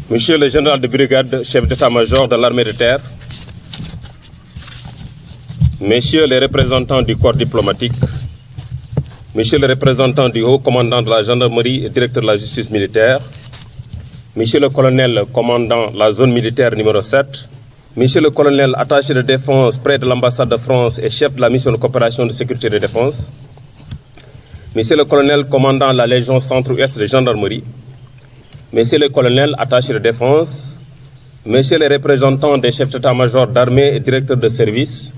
Monsieur le général de brigade, chef d'état-major de l'armée de terre, Messieurs les représentants du corps diplomatique, Monsieur le représentant du haut commandant de la gendarmerie et directeur de la justice militaire, Monsieur le colonel commandant la zone militaire numéro 7, Monsieur le colonel attaché de défense près de l'ambassade de France et chef de la mission de coopération de sécurité et de défense, Monsieur le colonel commandant la Légion centre-ouest de gendarmerie, Monsieur le colonel attaché de défense, Messieurs les représentants des chefs d'état-major d'armée et directeurs de service,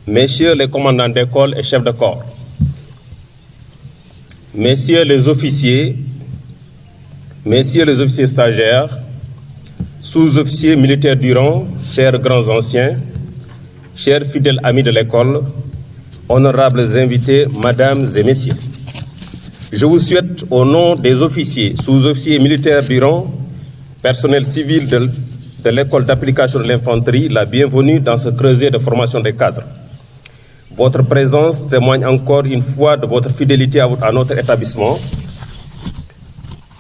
Messieurs les commandants d'école et chefs de corps, Messieurs les officiers stagiaires, sous-officiers militaires du rang, chers grands anciens, chers fidèles amis de l'école, honorables invités, mesdames et messieurs. Je vous souhaite au nom des officiers, sous-officiers militaires du rang, personnel civil de l'école d'application de l'infanterie, la bienvenue dans ce creuset de formation des cadres. Votre présence témoigne encore une fois de votre fidélité à notre établissement.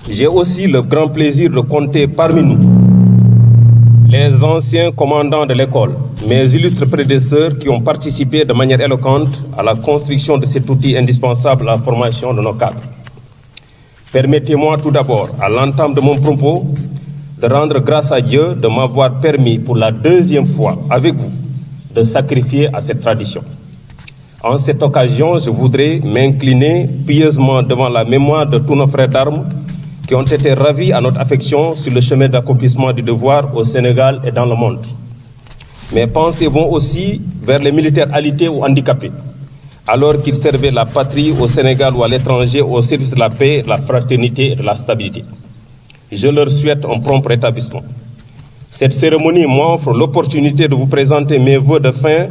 J'ai aussi le grand plaisir de compter parmi nous les anciens commandants de l'école, mes illustres prédécesseurs qui ont participé de manière éloquente à la construction de cet outil indispensable à la formation de nos cadres. Permettez-moi tout d'abord, à l'entame de mon propos, de rendre grâce à Dieu de m'avoir permis pour la deuxième fois avec vous de sacrifier à cette tradition. En cette occasion, je voudrais m'incliner pieusement devant la mémoire de tous nos frères d'armes qui ont été ravis à notre affection sur le chemin d'accomplissement du devoir au Sénégal et dans le monde. Mes pensées vont aussi vers les militaires alités ou handicapés, alors qu'ils servaient la patrie au Sénégal ou à l'étranger au service de la paix, de la fraternité et de la stabilité. Je leur souhaite un prompt rétablissement. Cette cérémonie m'offre l'opportunité de vous présenter mes vœux de fin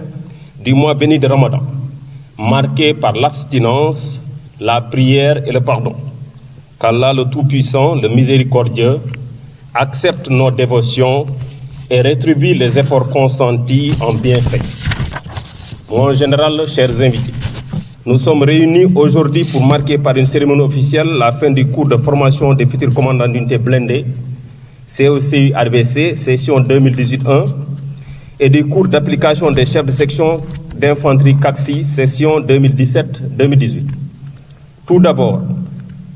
du mois béni de Ramadan, marqué par l'abstinence, la prière et le pardon. Qu'Allah le Tout-Puissant, le Miséricordieux, accepte nos dévotions et rétribue les efforts consentis en bienfait. Mon général, chers invités, nous sommes réunis aujourd'hui pour marquer par une cérémonie officielle la fin du cours de formation des futurs commandants d'unité blindée, COCU RVC, session 2018-1, et du cours d'application des chefs de section d'infanterie CACSI, session 2017-2018. Tout d'abord,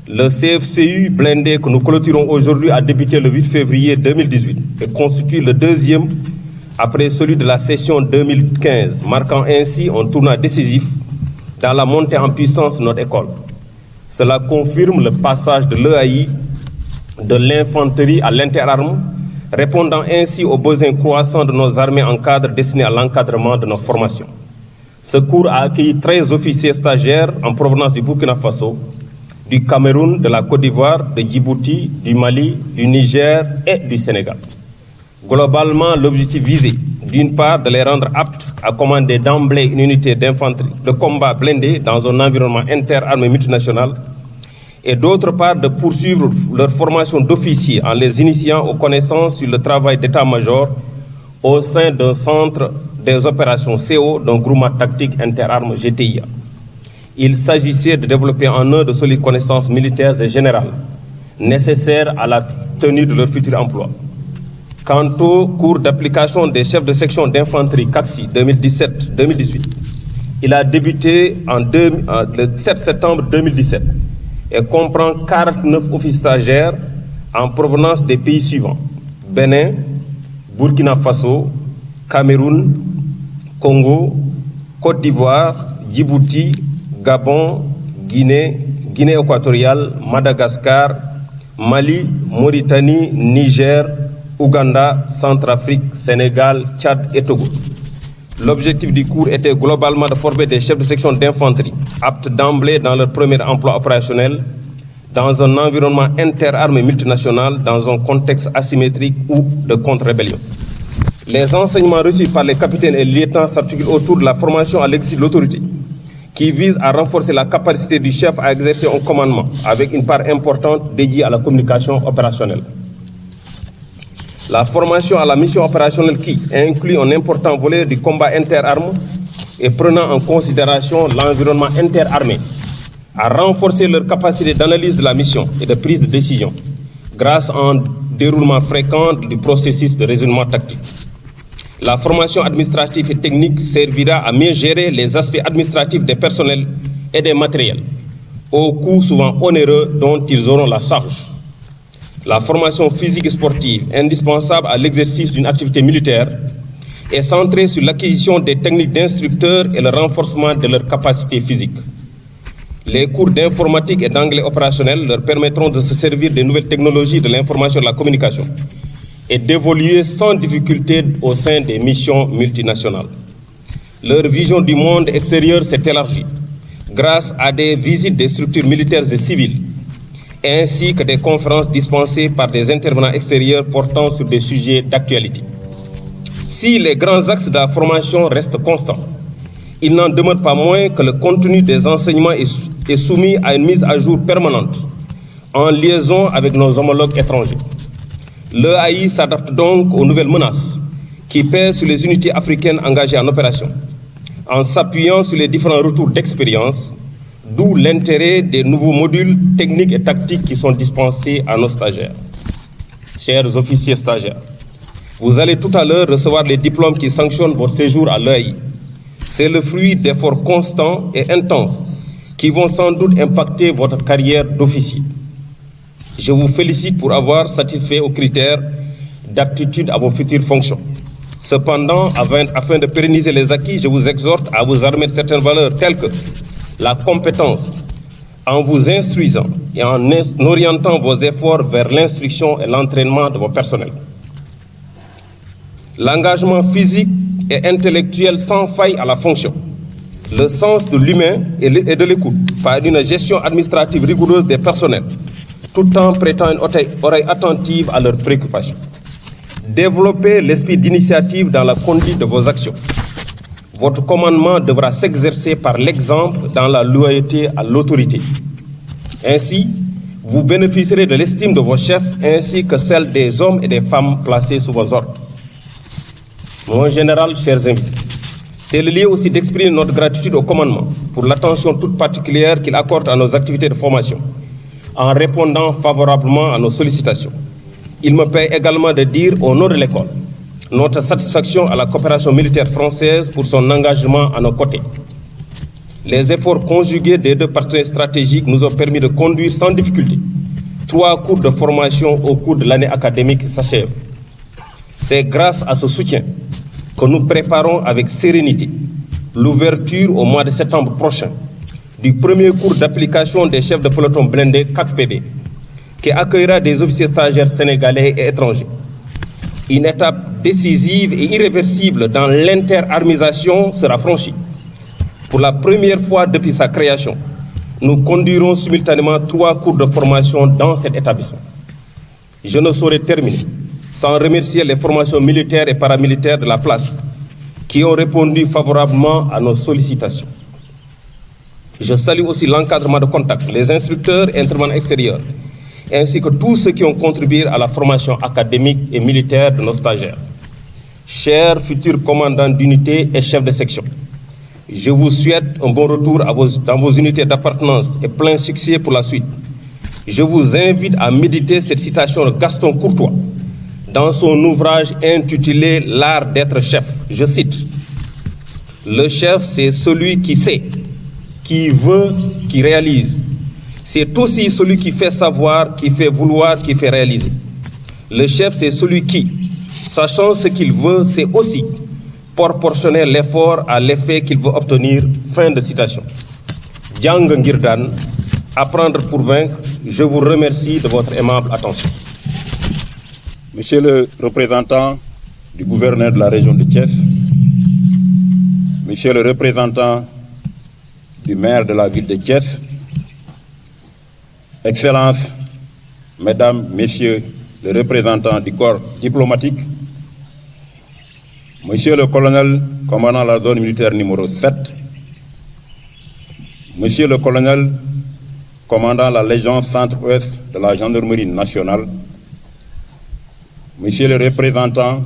le CFCU blindé que nous clôturons aujourd'hui a débuté le 8 février 2018 et constitue le deuxième après celui de la session 2015, marquant ainsi un tournant décisif dans la montée en puissance de notre école. Cela confirme le passage de l'EAI de l'infanterie à l'interarme, répondant ainsi aux besoins croissants de nos armées en cadre destinés à l'encadrement de nos formations. Ce cours a accueilli 13 officiers stagiaires en provenance du Burkina Faso, du Cameroun, de la Côte d'Ivoire, de Djibouti, du Mali, du Niger et du Sénégal. Globalement, l'objectif visé, d'une part, de les rendre aptes à commander d'emblée une unité d'infanterie de combat blindée dans un environnement interarmé multinational, et d'autre part, de poursuivre leur formation d'officiers en les initiant aux connaissances sur le travail d'état-major au sein d'un centre des opérations CO d'un groupement tactique interarmes GTIA. Il s'agissait de développer en eux de solides connaissances militaires et générales, nécessaires à la tenue de leur futur emploi. Quant au cours d'application des chefs de section d'infanterie CACSI 2017-2018, il a débuté le 7 septembre 2017 et comprend 49 officiers stagiaires en provenance des pays suivants: Bénin, Burkina Faso, Cameroun, Congo, Côte d'Ivoire, Djibouti, Gabon, Guinée, Guinée équatoriale, Madagascar, Mali, Mauritanie, Niger, Ouganda, Centrafrique, Sénégal, Tchad et Togo. L'objectif du cours était globalement de former des chefs de section d'infanterie, aptes d'emblée dans leur premier emploi opérationnel, dans un environnement interarmé multinational, dans un contexte asymétrique ou de contre-rébellion. Les enseignements reçus par les capitaines et les lieutenants s'articulent autour de la formation à l'exercice de l'autorité, qui vise à renforcer la capacité du chef à exercer un commandement, avec une part importante dédiée à la communication opérationnelle. La formation à la mission opérationnelle qui inclut un important volet du combat interarmes et prenant en considération l'environnement interarmé, a renforcé leur capacité d'analyse de la mission et de prise de décision, grâce à un déroulement fréquent du processus de raisonnement tactique. La formation administrative et technique servira à mieux gérer les aspects administratifs des personnels et des matériels, aux coûts souvent onéreux dont ils auront la charge. La formation physique et sportive, indispensable à l'exercice d'une activité militaire, est centrée sur l'acquisition des techniques d'instructeurs et le renforcement de leurs capacités physiques. Les cours d'informatique et d'anglais opérationnel leur permettront de se servir des nouvelles technologies de l'information et de la communication et d'évoluer sans difficulté au sein des missions multinationales. Leur vision du monde extérieur s'est élargie grâce à des visites des structures militaires et civiles, ainsi que des conférences dispensées par des intervenants extérieurs portant sur des sujets d'actualité. Si les grands axes de la formation restent constants, il n'en demeure pas moins que le contenu des enseignements est soumis à une mise à jour permanente, en liaison avec nos homologues étrangers. L'EAI s'adapte donc aux nouvelles menaces qui pèsent sur les unités africaines engagées en opération, en s'appuyant sur les différents retours d'expérience, d'où l'intérêt des nouveaux modules techniques et tactiques qui sont dispensés à nos stagiaires. Chers officiers stagiaires, vous allez tout à l'heure recevoir les diplômes qui sanctionnent votre séjour à l'EAI. C'est le fruit d'efforts constants et intenses qui vont sans doute impacter votre carrière d'officier. Je vous félicite pour avoir satisfait aux critères d'aptitude à vos futures fonctions. Cependant, afin de pérenniser les acquis, je vous exhorte à vous armer de certaines valeurs telles que la compétence, en vous instruisant et en orientant vos efforts vers l'instruction et l'entraînement de vos personnels. L'engagement physique et intellectuel sans faille à la fonction, le sens de l'humain et de l'écoute, par une gestion administrative rigoureuse des personnels, tout en prêtant une oreille attentive à leurs préoccupations. Développez l'esprit d'initiative dans la conduite de vos actions. Votre commandement devra s'exercer par l'exemple dans la loyauté à l'autorité. Ainsi, vous bénéficierez de l'estime de vos chefs ainsi que celle des hommes et des femmes placés sous vos ordres. Mon général, chers invités, c'est le lieu aussi d'exprimer notre gratitude au commandement pour l'attention toute particulière qu'il accorde à nos activités de formation, en répondant favorablement à nos sollicitations. Il me paie également de dire au nom de l'école notre satisfaction à la coopération militaire française pour son engagement à nos côtés. Les efforts conjugués des deux partenaires stratégiques nous ont permis de conduire sans difficulté 3 cours de formation au cours de l'année académique qui s'achève. C'est grâce à ce soutien que nous préparons avec sérénité l'ouverture au mois de septembre prochain du premier cours d'application des chefs de peloton blindé CACPB, qui accueillera des officiers stagiaires sénégalais et étrangers. Une étape décisive et irréversible dans l'interarmisation sera franchie. Pour la première fois depuis sa création, nous conduirons simultanément 3 cours de formation dans cet établissement. Je ne saurais terminer sans remercier les formations militaires et paramilitaires de la place qui ont répondu favorablement à nos sollicitations. Je salue aussi l'encadrement de contact, les instructeurs et intervenants extérieurs, ainsi que tous ceux qui ont contribué à la formation académique et militaire de nos stagiaires. Chers futurs commandants d'unité et chefs de section, je vous souhaite un bon retour dans vos unités d'appartenance et plein succès pour la suite. Je vous invite à méditer cette citation de Gaston Courtois dans son ouvrage intitulé « L'art d'être chef ». Je cite : « Le chef, c'est celui qui sait, qui veut, qui réalise. C'est aussi celui qui fait savoir, qui fait vouloir, qui fait réaliser. Le chef, c'est celui qui, sachant ce qu'il veut, c'est aussi proportionner l'effort à l'effet qu'il veut obtenir. » Fin de citation. Jang Ngirdan, apprendre pour vaincre. Je vous remercie de votre aimable attention. Monsieur le représentant du gouverneur de la région de Thiès, Monsieur le représentant du maire de la ville de Thiès, Excellences, Mesdames, Messieurs les représentants du corps diplomatique, Monsieur le colonel commandant la zone militaire numéro 7, Monsieur le colonel commandant la Légion Centre-Ouest de la Gendarmerie nationale, Monsieur le représentant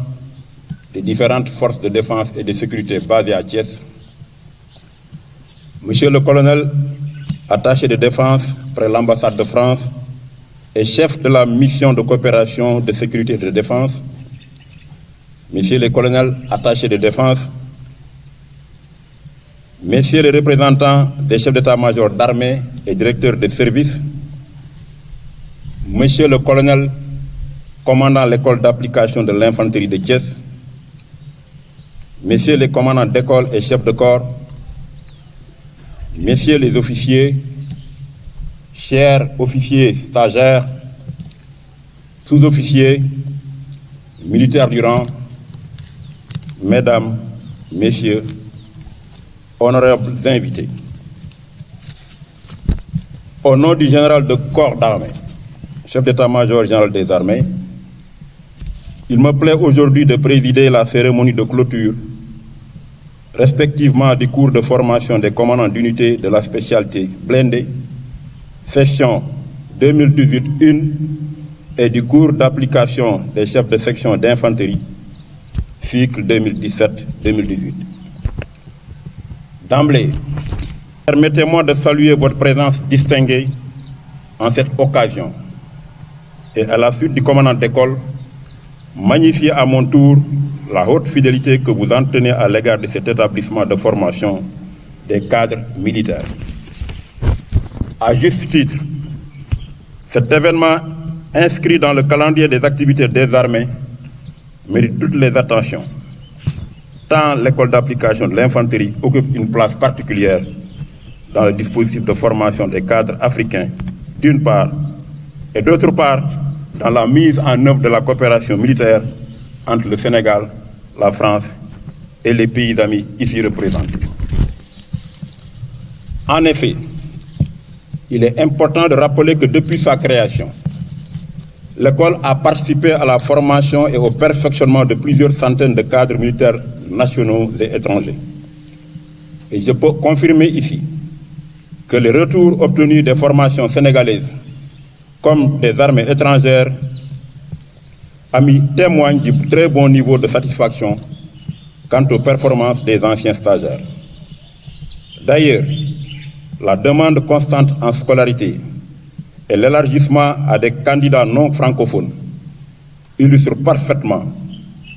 des différentes forces de défense et de sécurité basées à Thiès, Monsieur le colonel attaché de défense près l'ambassade de France et chef de la mission de coopération de sécurité et de défense, messieurs les colonels attachés de défense, messieurs les représentants des chefs d'état-major d'armée et directeurs de services, monsieur le colonel commandant l'école d'application de l'infanterie de Thiès, messieurs les commandants d'école et chefs de corps, messieurs les officiers, chers officiers stagiaires, sous-officiers, militaires du rang, mesdames, messieurs, honorables invités. Au nom du général de corps d'armée, chef d'état-major général des armées, il me plaît aujourd'hui de présider la cérémonie de clôture, respectivement du cours de formation des commandants d'unité de la spécialité blindée, session 2018-1 et du cours d'application des chefs de section d'infanterie, cycle 2017-2018. D'emblée, permettez-moi de saluer votre présence distinguée en cette occasion et à la suite du commandant d'école, magnifier à mon tour la haute fidélité que vous entretenez à l'égard de cet établissement de formation des cadres militaires. À juste titre, cet événement inscrit dans le calendrier des activités des armées mérite toutes les attentions, tant l'école d'application de l'infanterie occupe une place particulière dans le dispositif de formation des cadres africains, d'une part, et d'autre part, dans la mise en œuvre de la coopération militaire entre le Sénégal, la France et les pays amis ici représentés. En effet, il est important de rappeler que depuis sa création, l'école a participé à la formation et au perfectionnement de plusieurs centaines de cadres militaires nationaux et étrangers. Et je peux confirmer ici que les retours obtenus des formations sénégalaises comme des armées étrangères témoignent du très bon niveau de satisfaction quant aux performances des anciens stagiaires. D'ailleurs, la demande constante en scolarité et l'élargissement à des candidats non francophones illustrent parfaitement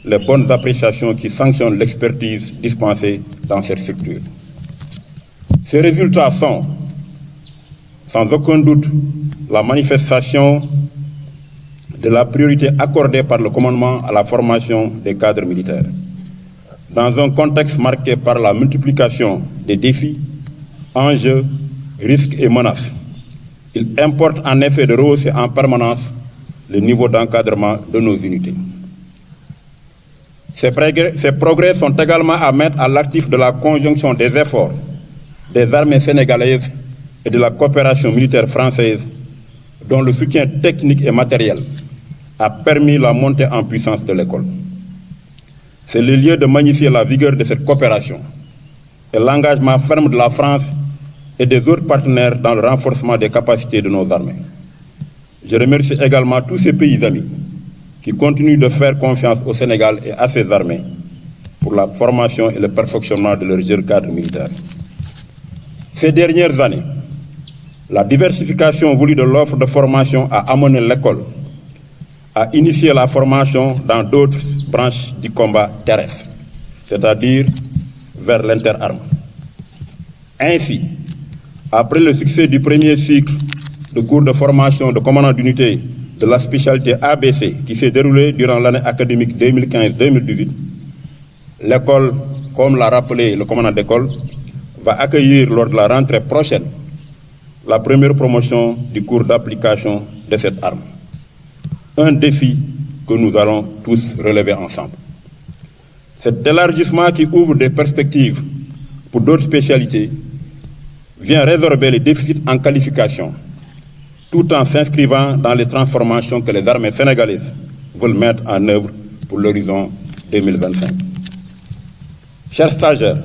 les bonnes appréciations qui sanctionnent l'expertise dispensée dans cette structure. Ces résultats sont, sans aucun doute, la manifestation de la priorité accordée par le commandement à la formation des cadres militaires. Dans un contexte marqué par la multiplication des défis, enjeux, risques et menaces, il importe en effet de rehausser en permanence le niveau d'encadrement de nos unités. Ces progrès sont également à mettre à l'actif de la conjonction des efforts des armées sénégalaises et de la coopération militaire française, dont le soutien technique et matériel a permis la montée en puissance de l'école. C'est le lieu de magnifier la vigueur de cette coopération et l'engagement ferme de la France et des autres partenaires dans le renforcement des capacités de nos armées. Je remercie également tous ces pays amis qui continuent de faire confiance au Sénégal et à ses armées pour la formation et le perfectionnement de leurs jeunes cadres militaires. Ces dernières années, la diversification voulue de l'offre de formation a amené l'école à initier la formation dans d'autres branches du combat terrestre, c'est-à-dire vers l'interarme. Ainsi, après le succès du premier cycle de cours de formation de commandant d'unité de la spécialité ABC qui s'est déroulé durant l'année académique 2015-2018, l'école, comme l'a rappelé le commandant d'école, va accueillir lors de la rentrée prochaine la première promotion du cours d'application de cette arme. Un défi que nous allons tous relever ensemble. Cet élargissement qui ouvre des perspectives pour d'autres spécialités vient résorber les déficits en qualification, tout en s'inscrivant dans les transformations que les armées sénégalaises veulent mettre en œuvre pour l'horizon 2025. Chers stagiaires,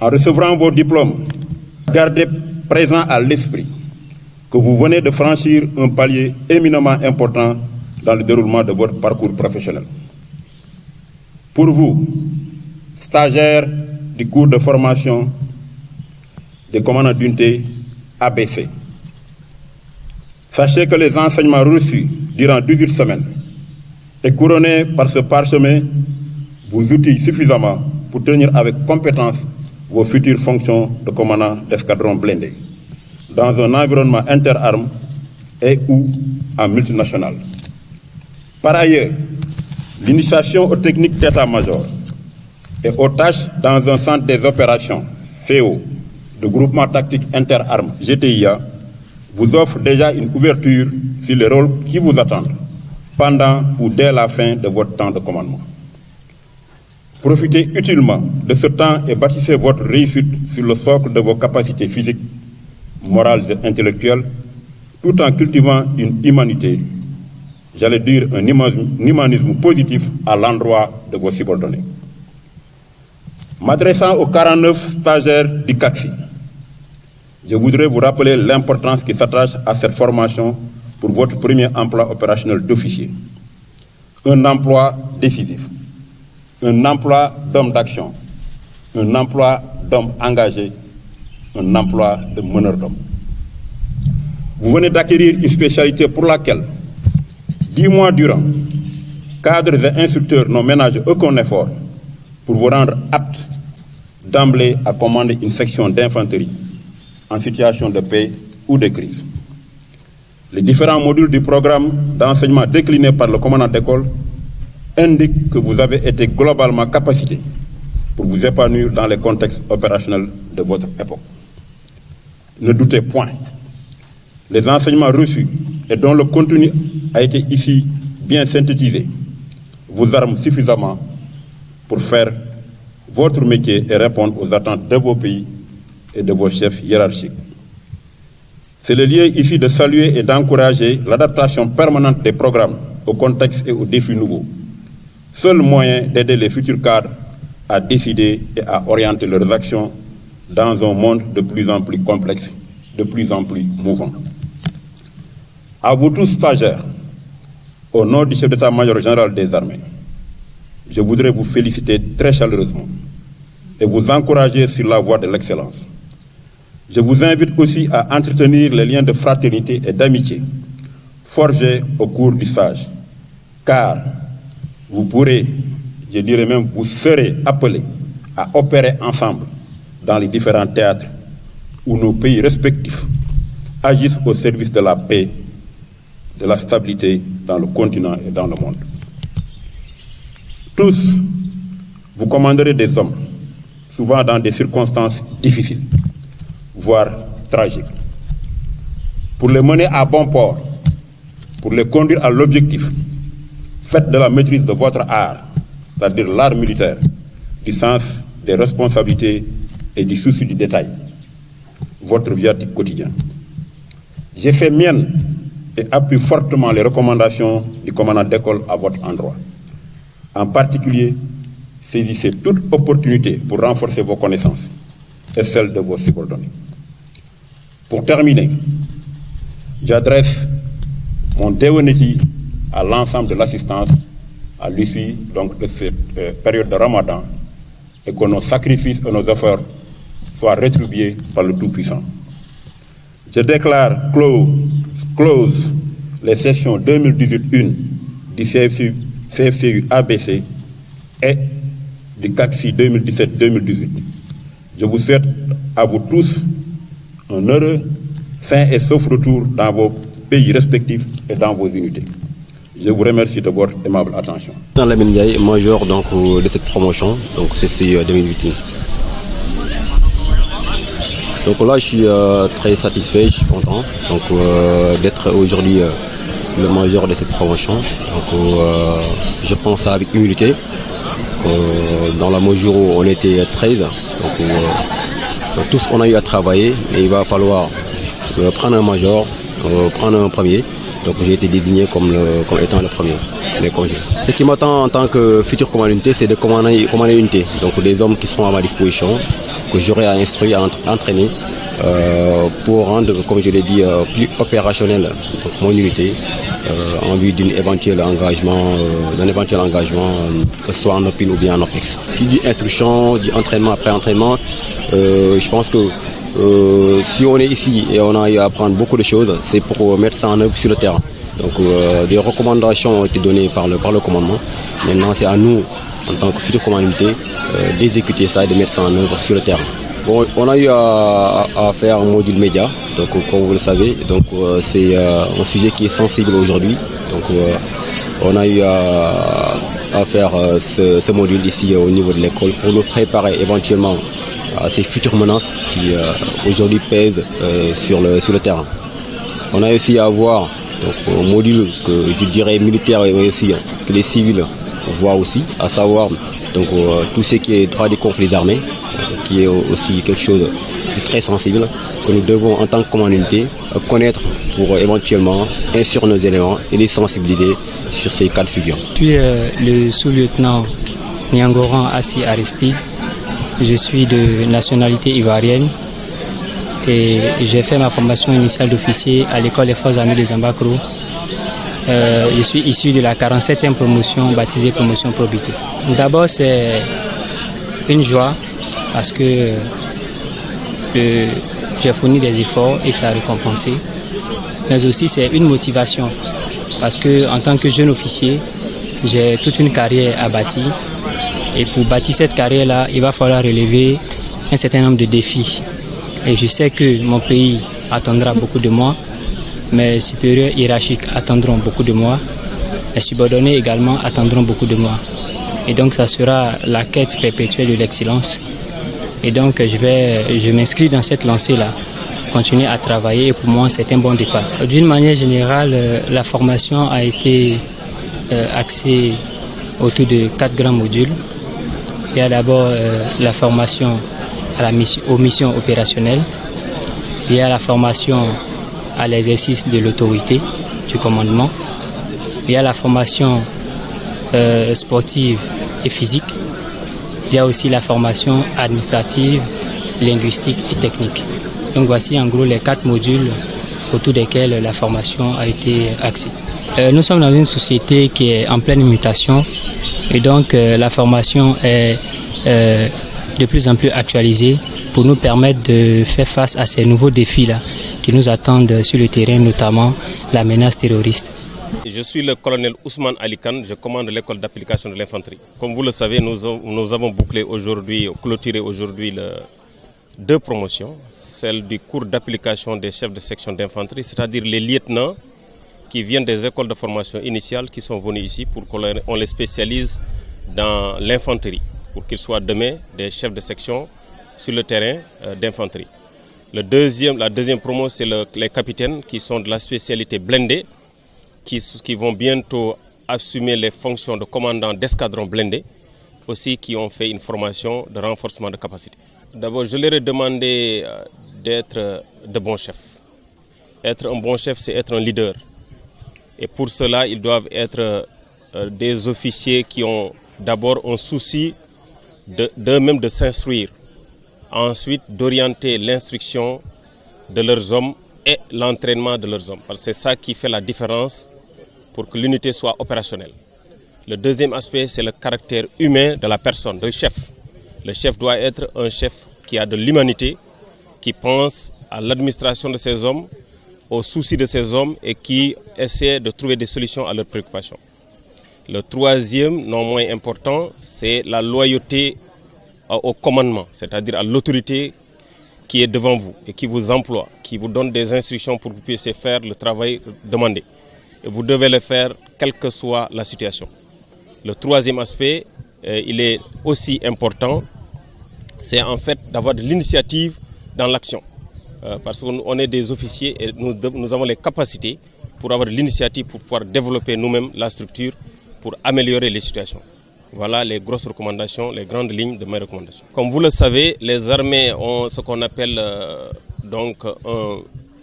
en recevant vos diplômes, gardez présent à l'esprit que vous venez de franchir un palier éminemment important dans le déroulement de votre parcours professionnel. Pour vous, stagiaires du cours de formation des commandants d'unité ABC, Sachez que les enseignements reçus durant 18 semaines et couronnés par ce parchemin vous outillent suffisamment pour tenir avec compétence vos futures fonctions de commandant d'escadron blindé dans un environnement interarmes et ou en multinational. Par ailleurs, l'initiation aux techniques d'état-major et aux tâches dans un centre des opérations CO de groupement tactique interarmes GTIA vous offre déjà une ouverture sur les rôles qui vous attendent pendant ou dès la fin de votre temps de commandement. Profitez utilement de ce temps et bâtissez votre réussite sur le socle de vos capacités physiques, morales et intellectuelles, tout en cultivant une humanité, j'allais dire un humanisme positif à l'endroit de vos subordonnés. M'adressant aux 49 stagiaires du CACSI, je voudrais vous rappeler l'importance qui s'attache à cette formation pour votre premier emploi opérationnel d'officier. Un emploi décisif, un emploi d'homme d'action, un emploi d'homme engagé, un emploi de meneur d'homme. Vous venez d'acquérir une spécialité pour laquelle, 10 mois durant, cadres et instructeurs n'ont ménagé aucun effort pour vous rendre apte d'emblée à commander une section d'infanterie en situation de paix ou de crise. Les différents modules du programme d'enseignement déclinés par le commandant d'école indiquent que vous avez été globalement capacité pour vous épanouir dans les contextes opérationnels de votre époque. Ne doutez point, les enseignements reçus et dont le contenu a été ici bien synthétisé vous arment suffisamment pour faire votre métier et répondre aux attentes de vos pays et de vos chefs hiérarchiques. C'est le lieu ici de saluer et d'encourager l'adaptation permanente des programmes au contexte et aux défis nouveaux, seul moyen d'aider les futurs cadres à décider et à orienter leurs actions dans un monde de plus en plus complexe, de plus en plus mouvant. À vous tous stagiaires, au nom du chef d'état-major général des armées, je voudrais vous féliciter très chaleureusement et vous encourager sur la voie de l'excellence. Je vous invite aussi à entretenir les liens de fraternité et d'amitié forgés au cours du stage, car vous pourrez, je dirais même, vous serez appelés à opérer ensemble dans les différents théâtres où nos pays respectifs agissent au service de la paix, de la stabilité dans le continent et dans le monde. Tous, vous commanderez des hommes, souvent dans des circonstances difficiles, voire tragiques. Pour les mener à bon port, pour les conduire à l'objectif, faites de la maîtrise de votre art, c'est-à-dire l'art militaire, du sens des responsabilités et du souci du détail, votre viatique quotidien. J'ai fait mienne et appuie fortement les recommandations du commandant d'école à votre endroit. En particulier, saisissez toute opportunité pour renforcer vos connaissances et celles de vos subordonnés. Pour terminer, j'adresse mon déwéniti à l'ensemble de l'assistance à l'issue donc de cette période de Ramadan et que nos sacrifices et nos efforts soient rétribués par le Tout-Puissant. Je déclare close les sessions 2018-1 du CFCU ABC et du CACSI 2017-2018. Je vous souhaite à vous tous un heureux, sain et sauf retour dans vos pays respectifs et dans vos unités. Je vous remercie de votre aimable attention. Dans la Ndiaye, major donc, de cette promotion, donc CFCU 2018. Donc là, je suis très satisfait, je suis content d'être aujourd'hui le major de cette promotion. Donc, je prends ça avec humilité. Dans la mesure où on était 13, donc, tous on a eu à travailler, mais il va falloir prendre un major, prendre un premier. Donc j'ai été désigné comme étant le premier. Ce qui m'attend en tant que futur commandant d'unité, c'est de commander une unité. Donc des hommes qui seront à ma disposition, que j'aurai à instruire, à entraîner, pour rendre, comme je l'ai dit, plus opérationnel donc, mon unité, en vue d'un éventuel engagement, que ce soit en OPIN ou bien en OPEX. Qui dit instruction, dit entraînement après entraînement, je pense que si on est ici et on a eu à apprendre beaucoup de choses, c'est pour mettre ça en œuvre sur le terrain. Donc des recommandations ont été données par le commandement. Maintenant c'est à nous, en tant que future commandité, d'exécuter ça et de mettre ça en œuvre sur le terrain. Bon, on a eu à faire un module média, donc comme vous le savez, donc c'est un sujet qui est sensible aujourd'hui. Donc on a eu à faire ce module ici au niveau de l'école pour nous préparer éventuellement à ces futures menaces qui aujourd'hui pèsent sur le terrain. On a aussi à voir donc, un module que je dirais militaire et aussi que les civils voient aussi, à savoir donc, tout ce qui est droit des conflits armés, qui est aussi quelque chose de très sensible que nous devons en tant que communauté connaître pour éventuellement instruire nos éléments et les sensibiliser sur ces cas de figure. Je suis le sous-lieutenant Nyangoran Assi Aristide. Je suis de nationalité ivoirienne et j'ai fait ma formation initiale d'officier à l'école des forces armées de Zambakro. Je suis issu de la 47e promotion baptisée promotion probité. D'abord c'est une joie parce que j'ai fourni des efforts et ça a récompensé. Mais aussi c'est une motivation parce que en tant que jeune officier, j'ai toute une carrière à bâtir. Et pour bâtir cette carrière-là, il va falloir relever un certain nombre de défis. Et je sais que mon pays attendra beaucoup de moi, mes supérieurs hiérarchiques attendront beaucoup de moi, les subordonnés également attendront beaucoup de moi. Et donc ça sera la quête perpétuelle de l'excellence. Et donc je m'inscris dans cette lancée-là, continuer à travailler et pour moi c'est un bon départ. D'une manière générale, la formation a été axée autour de 4 grands modules. Il y a d'abord la formation aux missions opérationnelles. Il y a la formation à l'exercice de l'autorité, du commandement. Il y a la formation sportive et physique. Il y a aussi la formation administrative, linguistique et technique. Donc voici en gros les 4 modules autour desquels la formation a été axée. Nous sommes dans une société qui est en pleine mutation. Et donc la formation est de plus en plus actualisée pour nous permettre de faire face à ces nouveaux défis-là qui nous attendent sur le terrain, notamment la menace terroriste. Je suis le colonel Ousmane Alikan, je commande l'école d'application de l'infanterie. Comme vous le savez, nous avons clôturé aujourd'hui 2 promotions, celle du cours d'application des chefs de section d'infanterie, c'est-à-dire les lieutenants qui viennent des écoles de formation initiale qui sont venus ici pour qu'on les spécialise dans l'infanterie, pour qu'ils soient demain des chefs de section sur le terrain d'infanterie. La deuxième promo, c'est les capitaines qui sont de la spécialité blindée, qui vont bientôt assumer les fonctions de commandant d'escadron blindé, aussi qui ont fait une formation de renforcement de capacité. D'abord, je leur ai demandé d'être de bons chefs. Être un bon chef, c'est être un leader. Et pour cela, ils doivent être des officiers qui ont d'abord un souci d'eux-mêmes de s'instruire. Ensuite, d'orienter l'instruction de leurs hommes et l'entraînement de leurs hommes. Parce que c'est ça qui fait la différence pour que l'unité soit opérationnelle. Le deuxième aspect, c'est le caractère humain de la personne, du chef. Le chef doit être un chef qui a de l'humanité, qui pense à l'administration de ses hommes, aux soucis de ces hommes et qui essaient de trouver des solutions à leurs préoccupations. Le troisième, non moins important, c'est la loyauté au commandement, c'est-à-dire à l'autorité qui est devant vous et qui vous emploie, qui vous donne des instructions pour que vous puissiez faire le travail demandé. Et vous devez le faire quelle que soit la situation. Le troisième aspect, il est aussi important, c'est en fait d'avoir de l'initiative dans l'action. Parce qu'on est des officiers et nous avons les capacités pour avoir l'initiative pour pouvoir développer nous-mêmes la structure pour améliorer les situations. Voilà les grosses recommandations, les grandes lignes de mes recommandations. Comme vous le savez, les armées ont ce qu'on appelle un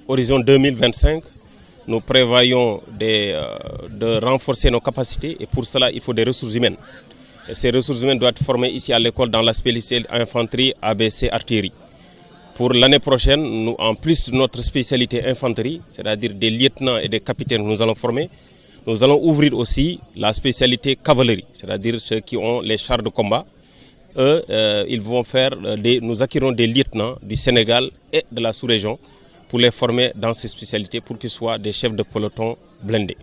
horizon 2025. Nous prévoyons de renforcer nos capacités et pour cela, il faut des ressources humaines. Et ces ressources humaines doivent être formées ici à l'école dans la spécialité infanterie, ABC, artillerie. Pour l'année prochaine, nous, en plus de notre spécialité infanterie, c'est-à-dire des lieutenants et des capitaines que nous allons former, nous allons ouvrir aussi la spécialité cavalerie, c'est-à-dire ceux qui ont les chars de combat eux, nous acquérons des lieutenants du Sénégal et de la sous-région pour les former dans ces spécialités pour qu'ils soient des chefs de peloton blindés.